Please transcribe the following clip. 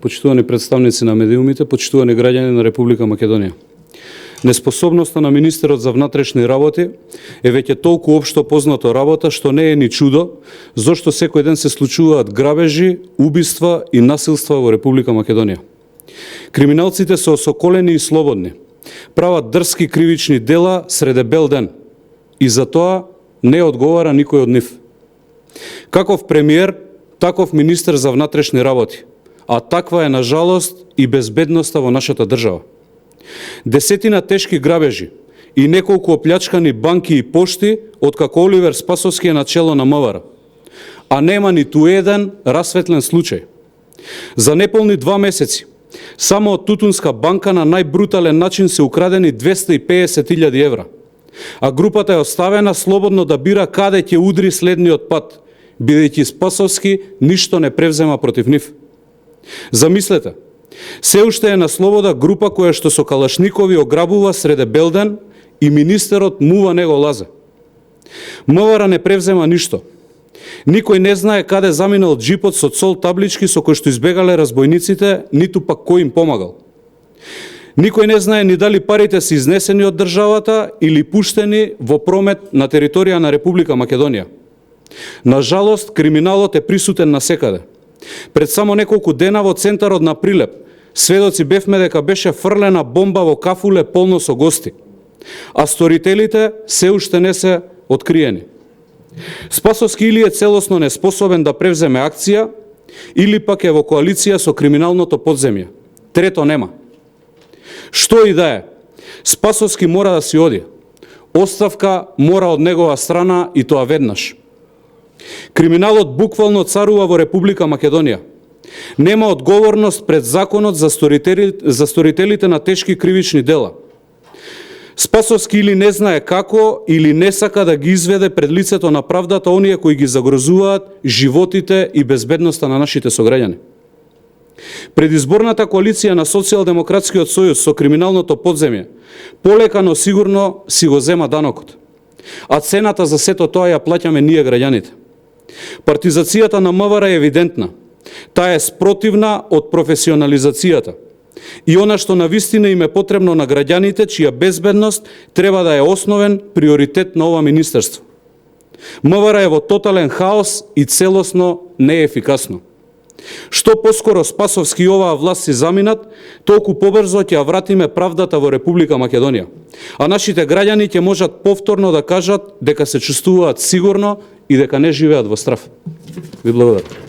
почитувани представници на медиумите, почитувани граѓани на Република Македонија. Неспособноста на министерот за внатрешни работи е веќе толку општо познато работа што не е ни чудо зошто секој ден се случуваат грабежи, убиства и насилства во Република Македонија. Криминалците се осоколени и слободни, прават дрски кривични дела среде бел ден и за тоа не одговара никој од нив. Каков премиер, таков министер за внатрешни работи, а таква е на жалост и безбедноста во нашата држава. Десетина тешки грабежи и неколку оплячкани банки и пошти откако Оливер Спасовски е начело на МВР, а нема ниту еден расветлен случај. За неполни 2 месеци само од Тутунска банка на најбрутален начин се украдени 250.000 евра, а групата е оставена слободно да бира каде ќе удри следниот пат, бидејќи Спасовски ништо не превзема против нив. Замислете, се уште е на слобода група која што со калашникови ограбува среде белден и министерот мува него лазе. МВР не превзема ништо. Никој не знае каде заминал джипот со цол таблички со кој што избегале разбойниците, ниту пак кој им помагал. Никој не знае ни дали парите се изнесени од државата или пуштени во промет на територија на Република Македонија. На жалост, криминалот е присутен насекаде. Пред само неколку дена во центарот на Прилеп, сведоци бевме дека беше фрлена бомба во кафуле полно со гости, а сторителите се уште не се откриени. Спасовски или е целосно неспособен да превземе акција, или пак е во коалиција со криминалното подземје. Трето нема. Што и да е, Спасовски мора да си оди. Оставка мора од негова страна и тоа веднаш. Криминалот буквално царува во Република Македонија. Нема одговорност пред законот за сторителите на тешки кривични дела. Спасовски или не знае како, или не сака да ги изведе пред лицето на правдата оние кои ги загрозуваат животите и безбедноста на нашите сограѓани. Предизборната коалиција на Социјалдемократскиот сојуз со криминалното подземје полека, но сигурно си го зема данокот. А цената за сето тоа ја плаќаме ние граѓаните. Партизацијата на МВР е евидентна. Таа е спротивна од професионализацијата. И она што навистина им е потребно на граѓаните, чија безбедност треба да е основен приоритет на ова министерство. МВР е во тотален хаос и целосно неефикасно. Што поскоро Спасовски и оваа власт си заминат, толку побрзо ќе ја вратиме правдата во Република Македонија. А нашите граѓани ќе можат повторно да кажат дека се чувствуваат сигурно и дека не живеат во страв. Ви благодарам.